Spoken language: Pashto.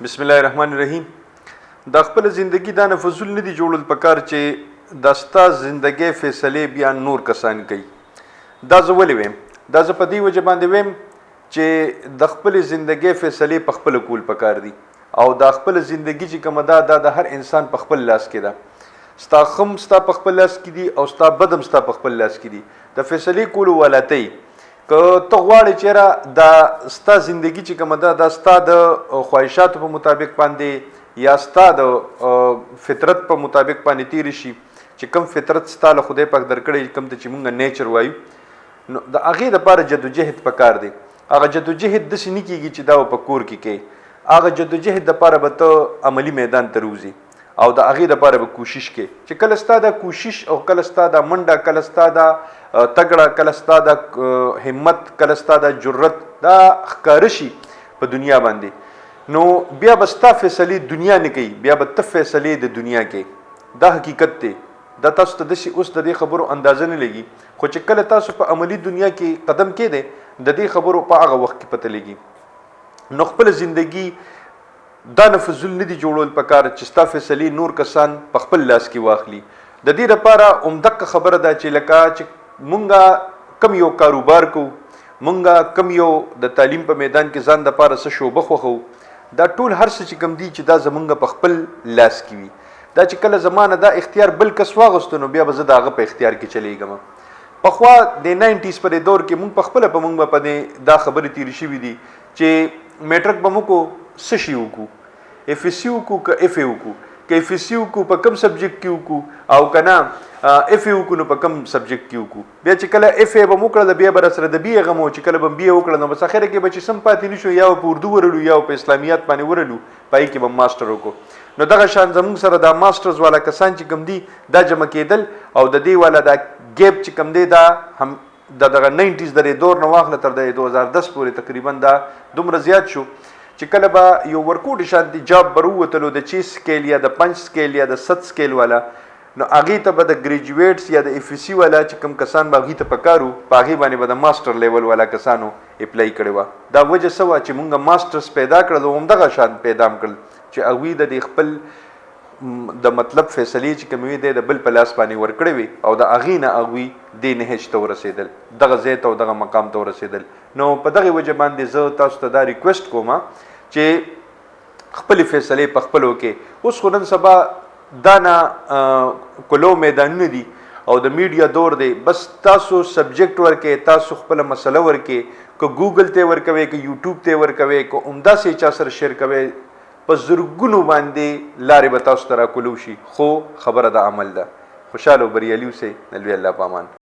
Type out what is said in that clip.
بسم الله الرحمن الرحیم. د خپل ژوندۍ دا نه فضول نه دی جوړول پکار چې د ستا ژوندۍ فیصله بیا نور کسان کوي. دا زه ولې ویم؟ دا زه په دې وجه باندې ویم چې د خپل ژوندۍ فیصله په خپل کول پکار دي او د خپل ژوندۍ چې کومه ده د هر انسان په خپل لاس کې ده. ستا خم ستا په خپل لاس کې دي او ستا بدم ستا په خپل لاس کې دي. د فیصله کولو ولاتۍ که ته غواړې چې را دا ستا ژوندۍ چې کومه ده دا ستا د خواهشاتو په مطابق باندې یا ستا د فطرت په مطابق باندې تیر شي چې کم فطرت ستا له خدای پاک درکړی کم ته چې مونږ نیچر وایو نو د هغې دپاره جدوجهد پکار دی. هغه جدوجهد داسې نه کېږي چې دا په کور کې کوې. هغه جدوجهد دپاره به ته عملي میدان ته روځې او د هغې دپاره به کوشش کې چې کله ستا دا کوشش او کله ستا دا منډه کله ستا دا تګړه کله ستا دا همت کله ستا دا جرت دا ښکاره شي په دنیا باندې نو بیا به ستا فیصلې دنیا نه کوي بیا به ته فیصلې د دنیا کوي. دا حقیقت دی. دا تاسو ته داسې اوس د دې خبرو اندازه نه لګي خو چې کله تاسو په عملي دنیا کې قدم کېدی د دې خبرو په هغه وخت کې پته لګي. نو خپل زندگی دا نه فضول نه دي جوړول پکار چې ستا فیصلې نور کسان په خپل لاس کې واخلي. د دې لپاره عمدک خبره ده چې لکه چې مونږه کم یو کاروبار کو مونږه کم یو د تعلیم په میدان کې ځان دپاره څه شعبه خوښو دا ټول هر څه چې کم دي چې دا زمونږ په خپل لاس کې وي. دا چې کله زمانه دا اختیار بل کس واغستو نو بیا به زه د هغه په اختیار کې چلیږم. پخوا د 90s په دور کې مونږ په خپله په مونږ به په دا خبرې تېرې شوي دي چې میټرک به مو کو څه شي وکړو اف ایس سی وکړو که اف ای وکړو که اف ایس سی وکړو په کم سبجیکټ کې وکړو او که نه اف ای وکړو نو په کم سبجیکټ کې وکړو. بیا چې کله اف ای به مو کړله بیا به راسره د بي ای غم و چې کله به بي ای وکړله نو بس اخره کې به چې سم پاتې نه شو یا په اردو ورلو یا په اسلامیات باندې ورلو پای کې به ماسټر وکړو. نو دغه شان زموږ سره دا ماسټرز والا کسان چې کم دي دا جمع کېدل او د دې والا دا ګیپ چې کم دی دا هم دغه 90s د دور نه واخله تر د 2010 پورې تقریبا دا دومره زیات شو چې کله به یو ورکوټ شانتي جاب به ووتلو د 6 سکیل یا د 5 سکیل یا د 7 سکیل والا نو هغې ته به د ګریجویټس یا د اف ای سی والا چې کوم کسان به هغې ته پکارو په هغې باندې به د ماسټر لیول والا کسانو اپلای کړې وه. دا وجه څه وه چې مونږ ماسټرز پیدا کړل او همدغه شان پیدا هم کړل چې هغوی د دې خپل د مطلب فیصلې چې کومې دی د بل په لاس باندې ورکړې وي او د هغې نه هغوی دې نهج ته ورسېدل دغه ځای ته او دغه مقام ته ورسېدل. نو په دغې وجه باندې زه تاسو ته دا ریکویسټ کوم چې خپلې فیصلې په خپل وکړې. اوس خو نن سبا دا نه کلو میدانونه دي او د میډیا دور دی بس تاسو سبجیکټ ورکې تاسو خپله مسله ورکې که ګوګل ته ورکوئ که یوټیوب ته ورکوئ که همداسې چا سره شیر کوئ په زرګونو باندې لارې به تاسو ته راکولو شي خو خبره د عمل ده. خوشحال او بریالي اوسئ. نلوي الله په امان.